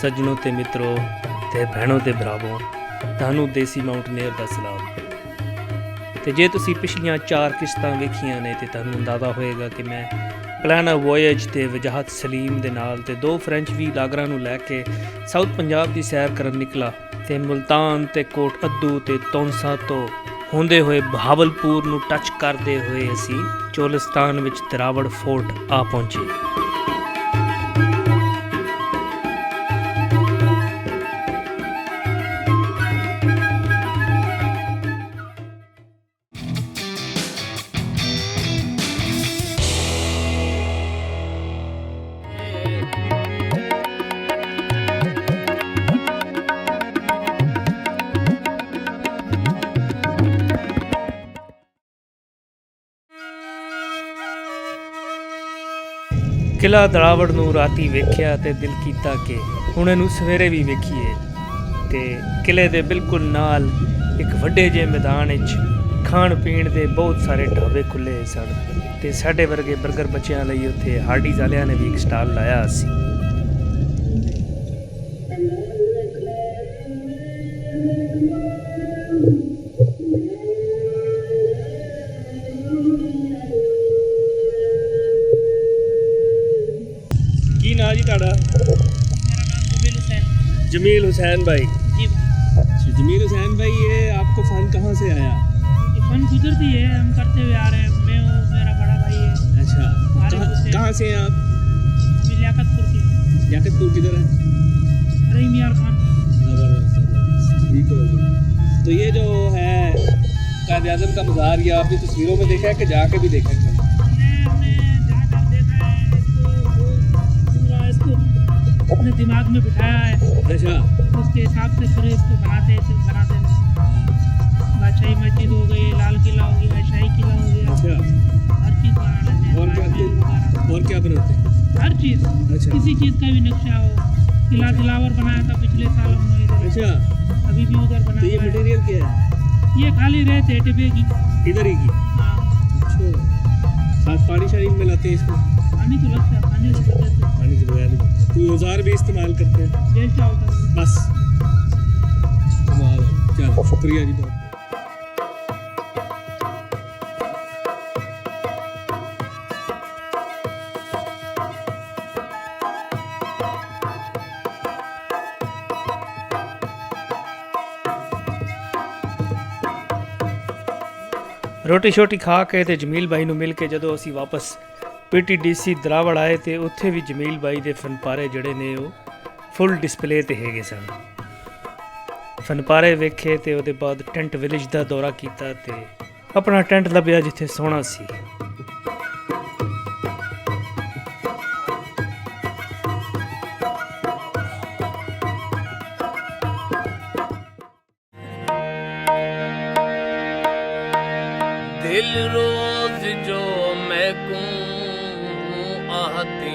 ਸੱਜਣੋ ਤੇ ਮਿੱਤਰੋ ਤੇ ਭੈਣੋ ਤੇ ਭਰਾਵੋ, ਤੁਹਾਨੂੰ ਦੇਸੀ ਮਾਊਂਟੇਨੀਅਰ ਦਾ ਸਲਾਮ। ਤੇ ਜੇ ਤੁਸੀਂ ਪਿਛਲੀਆਂ 4 ਕਿਸ਼ਤਾਂ ਵੇਖੀਆਂ ਨੇ ਤੇ ਤੁਹਾਨੂੰ ਅੰਦਾਜ਼ਾ ਹੋਏਗਾ ਕਿ ਮੈਂ ਪਲਾਨਾ ਵੋਏਜ ਤੇ ਵਜਾਹਤ ਸਲੀਮ ਦੇ ਨਾਲ ਤੇ 2 ਫ੍ਰੈਂਚ ਵੀਲਾਗਰਾਂ ਨੂੰ ਲੈ ਕੇ ਸਾਊਥ ਪੰਜਾਬ ਦੀ ਸੈਰ ਕਰਨ ਨਿਕਲਾ ਤੇ ਮੁਲਤਾਨ ਤੇ ਕੋਟ ਅੱਦੂ ਤੇ ਤੌਂਸਾ ਤੋਂ ਹੁੰਦੇ ਹੋਏ ਬਹਾਵਲਪੁਰ ਨੂੰ ਟੱਚ ਕਰਦੇ ਹੋਏ ਅਸੀਂ ਚੋਲਿਸਤਾਨ ਵਿੱਚ ਤਰਾਵੜ ਫੋਰਟ ਆ ਪਹੁੰਚੇ। ਕਿਲ੍ਹਾ ਦਰਾਵੜ ਨੂੰ ਰਾਤੀ ਵੇਖਿਆ ਤੇ ਦਿਲ ਕੀਤਾ ਕਿ ਹੁਣ ਇਹਨੂੰ ਸਵੇਰੇ ਵੀ ਵੇਖੀਏ। ਤੇ ਕਿਲ੍ਹੇ ਦੇ ਬਿਲਕੁਲ ਨਾਲ ਇੱਕ ਵੱਡੇ ਜਿਹੇ ਮੈਦਾਨ ਵਿੱਚ ਖਾਣ ਪੀਣ ਦੇ ਬਹੁਤ ਸਾਰੇ ਢਾਬੇ ਖੁੱਲ੍ਹੇ ਸਨ ਤੇ ਸਾਡੇ ਵਰਗੇ ਬਰਗਰ ਬੱਚਿਆਂ ਲਈ ਉੱਥੇ ਹਾਰਡੀਜ਼ ਵਾਲਿਆਂ ਨੇ ਵੀ ਇੱਕ ਸਟਾਲ ਲਾਇਆ ਸੀ। ਕੀ ਨਾਂ ਜੀ ਤੁਹਾਡਾ? मेरा नाम जमील हुसैन। जमील हुसैन भाई जी जमील हुसैन भाई, ये आपको फ़न कहाँ से आया? ये फन गुजरती है, हम करते हुए आ रहे हैं। मैं हूँ, मेरा बड़ा भाई है। अच्छा, कहाँ से हैं आप? अभी लियाकतपुर की। लियाकतपुर किधर है? रहीम यार खान। ज़बरदस्त, ठीक हो गया। तो ये जो है कायद आज़म का मज़ार, ये आपने तस्वीरों में देखा है कि जाके भी देखा है? हमने जाकर देखा है इसको, पूरा इसको अपने दिमाग में बिठाया है। अच्छा, उसके हिसाब से फिर इसको बनाते हैं। बादशाही मस्जिद हो गई, लाल किला हो गया, शाही किला हो गया, अच्छा। हर चीज़ बना लेते हैं। और क्या बनाते हैं? हर चीज़, अच्छा। किसी चीज़ का भी नक्शा हो। किला दिलावर बनाया था पिछले साल हमने इधर। अच्छा, अभी भी उधर बना तो ये हुआ है। मटेरियल क्या है? ये खाली रहे थे डिब्बे की। इधर ही की? हाँ, अच्छा, साथ पानी शानी मिलाते हैं इसको? पानी तो लगता है, पानी तो लगता है। पानी के बगैर नहीं बनता। कोई औजार भी इस्तेमाल करते हैं? डेल्टा होता है। बस, चलो शुक्रिया जी बहुत। ਰੋਟੀ ਸ਼ੋਟੀ ਖਾ ਕੇ ਤੇ ਜਮੀਲ ਬਾਈ ਨੂੰ ਮਿਲ ਕੇ ਜਦੋਂ ਅਸੀਂ ਵਾਪਸ PTDC ਦਰਾਵੜ ਆਏ ਤੇ ਉੱਥੇ ਵੀ ਜਮੀਲ ਬਾਈ ਦੇ ਫਨਪਾਰੇ ਜਿਹੜੇ ਨੇ ਉਹ ਫੁੱਲ ਡਿਸਪਲੇ ਤੇ ਹੈਗੇ ਸਨ। ਫਨਪਾਰੇ ਵੇਖੇ ਤੇ ਉਹਦੇ ਬਾਅਦ ਟੈਂਟ ਵਿਲੇਜ ਦਾ ਦੌਰਾ ਕੀਤਾ ਤੇ ਆਪਣਾ ਟੈਂਟ ਲੱਭਿਆ ਜਿੱਥੇ ਸੋਹਣਾ ਸੀ। दिल रोज जो मैं को आहती।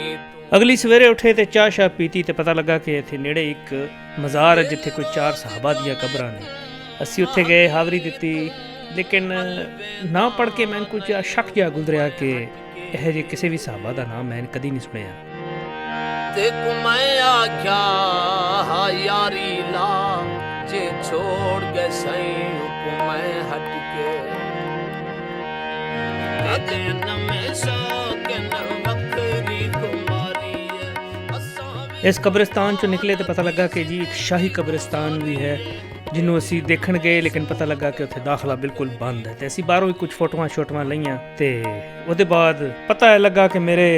ਅਗਲੀ ਸਵੇਰੇ ਉੱਠੇ ਤੇ ਚਾਹ ਸ਼ਾਹ ਪੀਤੀ ਤੇ ਪਤਾ ਲੱਗਾ ਕਿ ਇੱਥੇ ਨੇੜੇ ਇੱਕ ਮਜ਼ਾਰ ਹੈ ਜਿੱਥੇ ਕੋਈ 4 ਸਹਾਬਾ ਦੀਆਂ ਕਬਰਾਂ ਨੇ। ਅਸੀਂ ਉੱਥੇ ਗਏ, ਹਾਜ਼ਰੀ ਦਿੱਤੀ, ਲੇਕਿਨ ਨਾ ਪੜ੍ਹ ਕੇ ਮੈਨੂੰ ਕੁਝ ਸ਼ੱਕ ਜਿਹਾ ਗੁਜ਼ਰਿਆ ਕਿ ਇਹ ਜਿਹੇ ਕਿਸੇ ਵੀ ਸਹਾਬਾ ਦਾ ਨਾਮ ਮੈਂ ਕਦੀ ਨਹੀਂ ਸੁਣਿਆ। ते को मैं आख्या हा यारी ला जे छोड़ के सही को मैं हट के ते न में शौक न वखरी कुमारी है। ਇਸ ਕਬਰਿਸਤਾਨ ਚੋਂ ਨਿਕਲੇ ਤੇ ਪਤਾ ਲੱਗਾ ਕਿ ਜੀ ਇੱਕ ਸ਼ਾਹੀ ਕਬਰਿਸਤਾਨ ਵੀ ਹੈ ਜਿਹਨੂੰ ਅਸੀਂ ਦੇਖਣ ਗਏ, ਲੇਕਿਨ ਪਤਾ ਲੱਗਾ ਕਿ ਉੱਥੇ ਦਾਖਲਾ ਬਿਲਕੁਲ ਬੰਦ ਹੈ। ਤੇ ਅਸੀਂ ਬਾਹਰੋਂ ਹੀ ਕੁਝ ਫੋਟੋਆਂ ਲਈਆਂ ਤੇ ਉਹਦੇ ਬਾਅਦ ਪਤਾ ਲੱਗਾ ਕਿ ਮੇਰੇ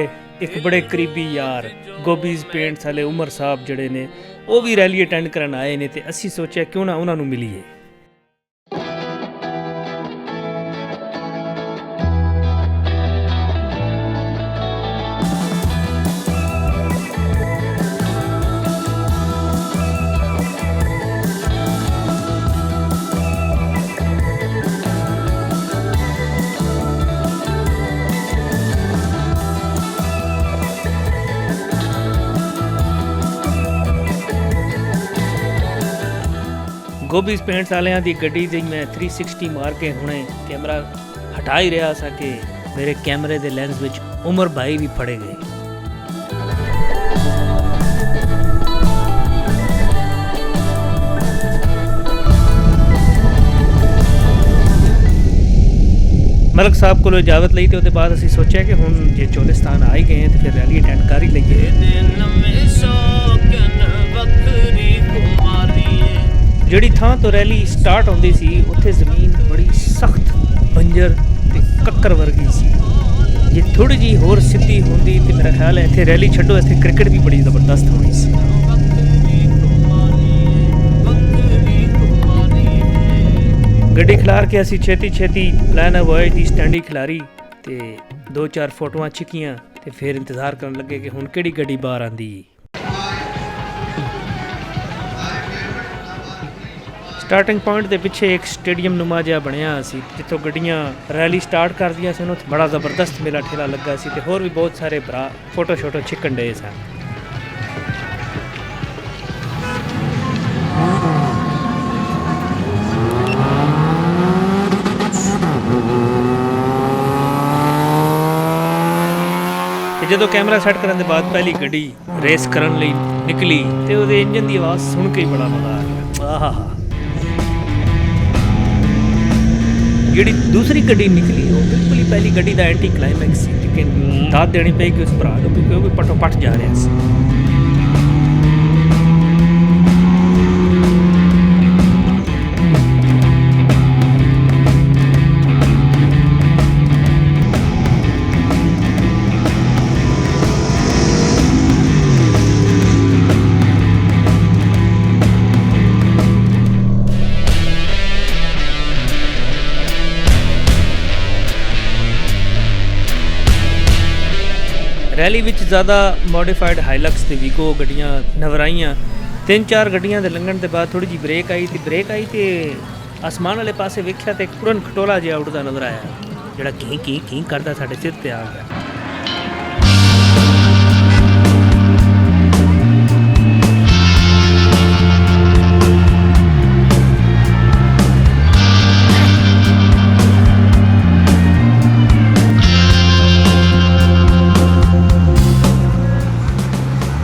ਇੱਕ ਬੜੇ ਕਰੀਬੀ ਯਾਰ ਗੋਬੀਜ਼ ਪੇਂਟਸ ਵਾਲੇ ਉਮਰ ਸਾਹਿਬ ਜਿਹੜੇ ਨੇ ਉਹ ਵੀ ਰੈਲੀ ਅਟੈਂਡ ਕਰਨ ਆਏ ਨੇ ਤੇ ਅਸੀਂ ਸੋਚਿਆ ਕਿਉਂ ਨਾ ਉਹਨਾਂ ਨੂੰ ਮਿਲੀਏ। ਗੋਬੀਜ਼ ਪੇਂਟਸ ਵਾਲਿਆਂ ਦੀ ਗੱਡੀ ਦੀ ਮੈਂ 360 ਮਾਰ ਕੇ ਹੁਣੇ ਕੈਮਰਾ ਹਟਾ ਹੀ ਰਿਹਾ ਸਾਂ ਕਿ ਮੇਰੇ ਕੈਮਰੇ ਦੇ ਲੈਂਸ ਵਿੱਚ ਉਮਰ ਭਾਈ ਵੀ ਫੜੇ ਗਏ। ਮਲਕ ਸਾਹਿਬ ਕੋਲੋਂ ਇਜਾਜ਼ਤ ਲਈ ਤੇ ਉਹਦੇ ਬਾਅਦ ਅਸੀਂ ਸੋਚਿਆ ਕਿ ਹੁਣ ਜੇ ਚੋਲਿਸਤਾਨ ਆ ਹੀ ਗਏ ਹਾਂ ਤੇ ਫਿਰ ਰੈਲੀ ਅਟੈਂਡ ਕਰ ਹੀ ਲਈਏ। ਜਿਹੜੀ ਥਾਂ ਤੋਂ ਰੈਲੀ ਸਟਾਰਟ ਹੁੰਦੀ ਸੀ ਉੱਥੇ ਜ਼ਮੀਨ ਬੜੀ ਸਖਤ ਬੰਜਰ ਤੇ ਕੱਕਰ ਵਰਗੀ ਸੀ। ਜੇ ਥੋੜੀ ਜਿਹੀ ਹੋਰ ਸਿੱਧੀ ਹੁੰਦੀ ਤੇ ਮੇਰਾ ਖਿਆਲ ਹੈ ਇੱਥੇ ਰੈਲੀ ਛੱਡੋ ਇੱਥੇ ਕ੍ਰਿਕਟ ਵੀ ਬੜੀ ਜ਼ਬਰਦਸਤ ਹੋਣੀ ਸੀ। ਗੱਡੀ ਖਿਲਾਰ ਕੇ ਅਸੀਂ ਛੇਤੀ ਪਲਾਨ ਅਵੋਇਡ ਦੀ ਸਟੈਂਡੀ ਖਿਲਾਰੀ ਤੇ 2-4 ਫੋਟੋਆਂ ਛਿੱਕੀਆਂ ਤੇ ਫਿਰ ਇੰਤਜ਼ਾਰ ਕਰਨ ਲੱਗੇ ਕਿ ਹੁਣ ਕਿਹੜੀ ਗੱਡੀ ਬਾਹਰ ਆਂਦੀ। ਸਟਾਰਟਿੰਗ ਪੁਆਇੰਟ ਦੇ ਪਿੱਛੇ ਇੱਕ ਸਟੇਡੀਅਮ ਨੁਮਾ ਜਿਹਾ ਬਣਿਆ ਸੀ ਜਿੱਥੋਂ ਗੱਡੀਆਂ ਰੈਲੀ ਸਟਾਰਟ ਕਰਦੀਆਂ ਸਨ। ਉੱਥੇ ਬੜਾ ਜ਼ਬਰਦਸਤ ਮੇਲਾ ਠੇਲਾ ਲੱਗਾ ਸੀ ਤੇ ਹੋਰ ਵੀ ਬਹੁਤ ਸਾਰੇ ਭਰਾ ਫੋਟੋ ਛਿੱਕਣ ਡਏ ਸਨ। ਜਦੋਂ ਕੈਮਰਾ ਸੈੱਟ ਕਰਨ ਦੇ ਬਾਅਦ ਪਹਿਲੀ ਗੱਡੀ ਰੇਸ ਕਰਨ ਲਈ ਨਿਕਲੀ ਤੇ ਉਹਦੇ ਇੰਜਨ ਦੀ ਆਵਾਜ਼ ਸੁਣ ਕੇ ਹੀ ਬੜਾ ਮਜ਼ਾ ਆ ਗਿਆ। ਆਹਾ, ਜਿਹੜੀ ਦੂਸਰੀ ਗੱਡੀ ਨਿਕਲੀ ਉਹ ਬਿਲਕੁਲ ਹੀ ਪਹਿਲੀ ਗੱਡੀ ਦਾ ਐਂਟੀ ਕਲਾਈਮੈਕਸ ਸੀ। ਲੇਕਿਨ ਦਾਦ ਦੇਣੀ ਪਏਗੀ ਉਸ ਭਰਾ ਨੂੰ ਕਿਉਂਕਿ ਉਹ ਵੀ ਪਟੋ ਪਟ ਜਾ ਰਿਹਾ ਸੀ। ਰੈਲੀ ਵਿੱਚ ਜ਼ਿਆਦਾ ਮੋਡੀਫਾਈਡ ਹਾਈਲਕਸ ਤੇ ਵੀਗੋ ਗੱਡੀਆਂ ਨਵਰਾਈਆਂ। 3-4 ਗੱਡੀਆਂ ਦੇ ਲੰਘਣ ਦੇ ਬਾਅਦ ਥੋੜੀ ਜਿਹੀ ਬ੍ਰੇਕ ਆਈ ਤੇ ਆਸਮਾਨ ਵਾਲੇ ਪਾਸੇ ਵੇਖਿਆ ਤੇ ਇੱਕ ਪੁਰਨ ਖਟੋਲਾ ਜਿਹਾ ਉੱਡਦਾ ਨਜ਼ਰ ਆਇਆ ਜਿਹੜਾ ਕੀ ਕਰਦਾ ਸਾਡੇ ਸਿਰ ਤੇ ਆ ਗਿਆ।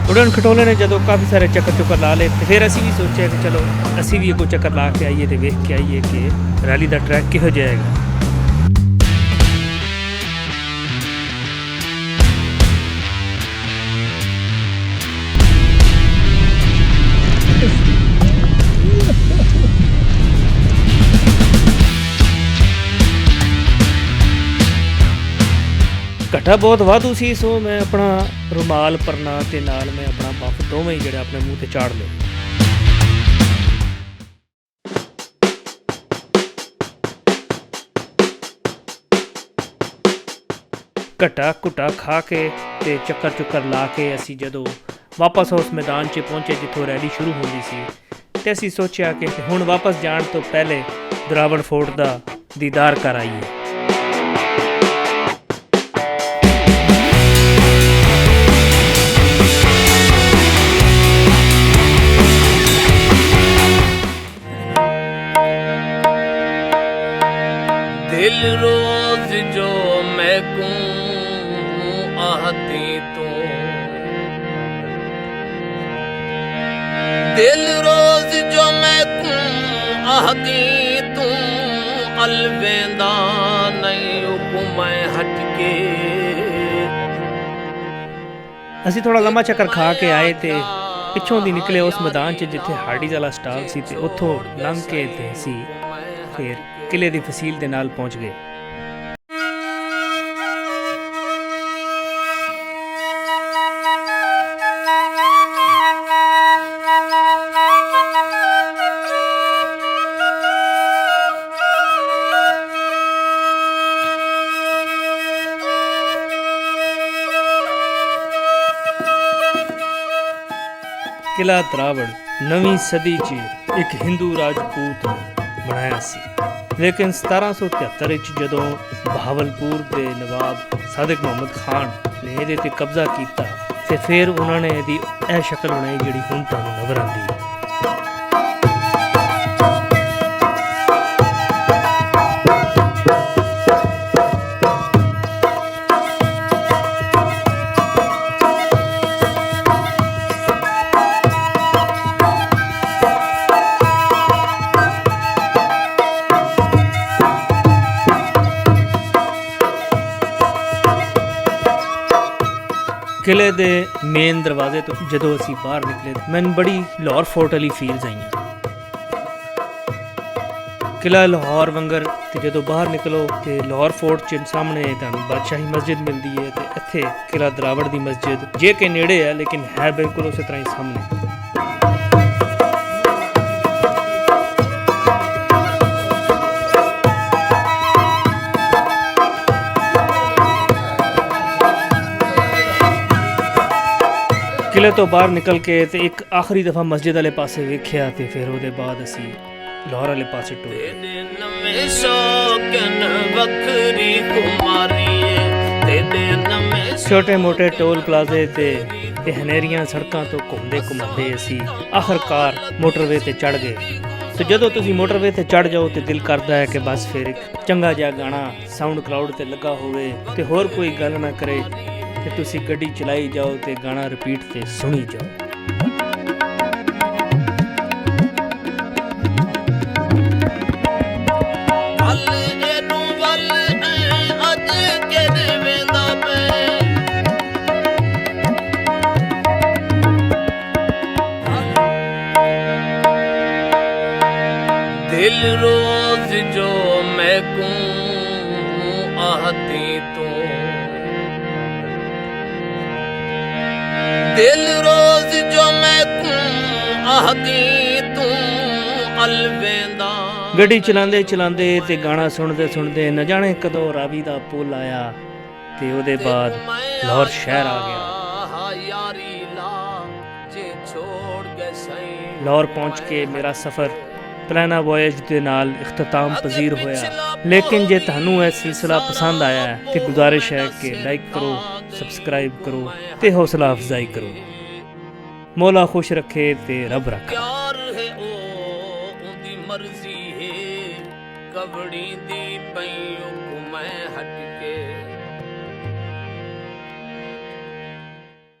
ਉਡਣ ਖਟੋਲੇ ਨੇ ਜਦੋਂ ਕਾਫੀ ਸਾਰੇ ਚੱਕਰ ਲਾ ਲਏ ਤੇ ਫਿਰ ਅਸੀਂ ਵੀ ਸੋਚਿਆ ਕਿ ਚਲੋ ਅਸੀਂ ਵੀ ਕੋਈ ਚੱਕਰ ਲਾ ਕੇ ਆਈਏ ਤੇ ਵੇਖ ਕੇ ਆਈਏ ਕਿ ਰੈਲੀ ਦਾ ਟਰੈਕ ਕਿਹੋ ਜਿਹਾ ਹੈਗਾ। ਘੱਟਾ ਬਹੁਤ ਵਾਧੂ ਸੀ ਸੋ ਮੈਂ ਆਪਣਾ ਰੁਮਾਲ ਪਰਨਾ ਤੇ ਨਾਲ ਮੈਂ ਆਪਣਾ ਪੱਫ ਦੋਵੇਂ ਜਿਹੜੇ ਆਪਣੇ ਮੂੰਹ ਤੇ ਚਾੜ ਲਏ। ਘੱਟਾ ਘੁੱਟਾ ਖਾ ਕੇ ਤੇ ਚੱਕਰ ਲਾ ਕੇ ਅਸੀਂ ਜਦੋਂ ਵਾਪਸ ਉਸ ਮੈਦਾਨ 'ਚ ਪਹੁੰਚੇ ਜਿੱਥੋਂ ਰੈਲੀ ਸ਼ੁਰੂ ਹੁੰਦੀ ਸੀ ਤੇ ਅਸੀਂ ਸੋਚਿਆ ਕਿ ਹੁਣ ਵਾਪਸ ਜਾਣ ਤੋਂ ਪਹਿਲੇ ਦਰਾਵੜ ਫੋਰਟ ਦਾ ਦੀਦਾਰ ਕਰ ਆਈਏ। दिल रोज जो मैं को आहती तू, दिल रोज जो मैं को आहती तू, अलवेंदा नहीं हुकुम हट के। ਅਸੀਂ ਥੋੜਾ ਲੰਮਾ ਚੱਕਰ ਖਾ ਕੇ ਆਏ ਤੇ ਪਿੱਛੋਂ ਦੀ ਨਿਕਲੇ ਉਸ ਮੈਦਾਨ 'ਚ ਜਿੱਥੇ ਹਾਰਡੀਜ਼ ਵਾਲਾ ਸਟਾਲ ਸੀ ਤੇ ਉੱਥੋਂ ਲੰਘ ਕੇ ਤੇ ਅਸੀਂ ਫਿਰ ਕਿਲੇ ਦੀ ਫਸੀਲ ਦੇ ਨਾਲ ਪਹੁੰਚ ਗਏ। ਕਿਲਾ ਦਰਾਵੜ 9ਵੀਂ ਸਦੀ 'ਚ ਇੱਕ ਹਿੰਦੂ ਰਾਜਪੂਤ ਬਣਾਇਆ ਸੀ, ਲੇਕਿਨ 1773 ਵਿੱਚ ਜਦੋਂ ਬਹਾਵਲਪੁਰ ਦੇ ਨਵਾਬ ਸਾਦਿਕ ਮੁਹੰਮਦ ਖਾਨ ਨੇ ਇਹਦੇ ਤੇ ਕਬਜ਼ਾ ਕੀਤਾ ਤੇ ਫਿਰ ਉਹਨਾਂ ਨੇ ਇਹਦੀ ਇਹ ਸ਼ਕਲ ਬਣਾਈ ਜਿਹੜੀ ਹੁਣ ਤੁਹਾਨੂੰ ਨਜ਼ਰ ਆਉਂਦੀ ਹੈ। ਕਿਲੇ ਦੇ ਮੇਨ ਦਰਵਾਜ਼ੇ ਤੋਂ ਜਦੋਂ ਅਸੀਂ ਬਾਹਰ ਨਿਕਲੇ ਮੈਨੂੰ ਬੜੀ ਲਾਹੌਰ ਫੋਰਟ ਵਾਲੀ ਫੀਲਸ ਆਈਆਂ। ਕਿਲਾ ਲਾਹੌਰ ਵਾਂਗਰ ਤੇ ਜਦੋਂ ਬਾਹਰ ਨਿਕਲੋ ਤੇ ਲਾਹੌਰ ਫੋਰਟ ਚ ਸਾਹਮਣੇ ਤੁਹਾਨੂੰ ਬਾਦਸ਼ਾਹੀ ਮਸਜਿਦ ਮਿਲਦੀ ਹੈ ਤੇ ਇੱਥੇ ਕਿਲਾ ਦਰਾਵੜ ਦੀ ਮਸਜਿਦ ਜੇ ਕਿ ਨੇੜੇ ਹੈ ਲੇਕਿਨ ਹੈ ਬਿਲਕੁਲ ਉਸੇ ਤਰ੍ਹਾਂ ਹੀ ਸਾਹਮਣੇ। ਕਿਲੇ ਤੋਂ ਬਾਹਰ ਨਿਕਲ ਕੇ ਤੇ ਇੱਕ ਆਖਰੀ ਦਫਾ ਮਸਜਿਦ ਵਾਲੇ ਪਾਸੇ ਵੇਖਿਆ ਤੇ ਫਿਰ ਉਹਦੇ ਬਾਅਦ ਅਸੀਂ ਲਾਹੌਰ ਵਾਲੇ ਪਾਸੇ ਟੁਰ ਗਏ। ਤੇਰੇ ਨਵੇਂ ਸ਼ੌਕਨ ਵੱਖਰੀ ਕੁਮਾਰੀ ਏ ਤੇਰੇ ਨਵੇਂ ਛੋਟੇ ਮੋਟੇ ਟੋਲ ਪਲਾਜ਼ੇ ਤੇ ਹਨੇਰੀਆਂ ਸੜਕਾਂ ਤੋਂ ਘੁੰਮਦੇ ਅਸੀਂ ਆਖਰਕਾਰ ਮੋਟਰਵੇ ਤੇ ਚੜ ਗਏ। ਤੇ ਜਦੋਂ ਤੁਸੀਂ ਮੋਟਰਵੇ ਤੇ ਚੜ ਜਾਓ ਤੇ ਦਿਲ ਕਰਦਾ ਹੈ ਕਿ ਬਸ ਫਿਰ ਇੱਕ ਚੰਗਾ ਜਿਹਾ ਗਾਣਾ ਸਾਊਂਡ ਕਲਾਊਡ ਤੇ ਲੱਗਾ ਹੋਵੇ ਤੇ ਹੋਰ ਕੋਈ ਗੱਲ ਨਾ ਕਰੇ ਤੇ ਤੁਸੀਂ ਗੱਡੀ ਚਲਾਈ ਜਾਓ ਤੇ ਗਾਣਾ ਰਿਪੀਟ ਤੇ ਸੁਣੀ ਜਾਓ। दिल रोज जो मैं को आहती तू दिल रोज जो मैं को आहती तू अलवेंदा। ਗੱਡੀ ਚਲਾਉਂਦੇ ਚਲਾਉਂਦੇ ਤੇ ਗਾਣਾ ਸੁਣਦੇ ਸੁਣਦੇ ਨਾ ਜਾਣੇ ਕਦੋਂ ਰਾਵੀ ਦਾ ਪੁੱਲ ਆਇਆ ਤੇ ਉਹਦੇ ਬਾਅਦ ਲਾਹੌਰ ਸ਼ਹਿਰ ਆ ਗਿਆ। ਲਾਹੌਰ ਪਹੁੰਚ ਕੇ ਮੇਰਾ ਸਫ਼ਰ ਪਲਾਨਾ ਵੋਏਜ ਦੇ ਨਾਲ ਇਖਤਤਾਮ ਪਜ਼ੀਰ ਹੋਇਆ। ਲੇਕਿਨ ਜੇ ਤੁਹਾਨੂੰ ਇਹ ਸਿਲਸਿਲਾ ਪਸੰਦ ਆਇਆ ਹੈ ਤੇ ਗੁਜ਼ਾਰਿਸ਼ ਹੈ ਕਿ ਲਾਈਕ ਕਰੋ, ਸਬਸਕ੍ਰਾਈਬ ਕਰੋ ਤੇ ਹੌਸਲਾ ਅਫਜ਼ਾਈ ਕਰੋ। ਮੌਲਾ ਖੁਸ਼ ਰੱਖੇ ਤੇ ਰੱਬ ਰੱਖੇ। ਮਰਜ਼ੀ ਹੈ ਕਵੜੀ ਦੀ ਪਈ ਹੁਕਮ ਹਟ ਕੇ।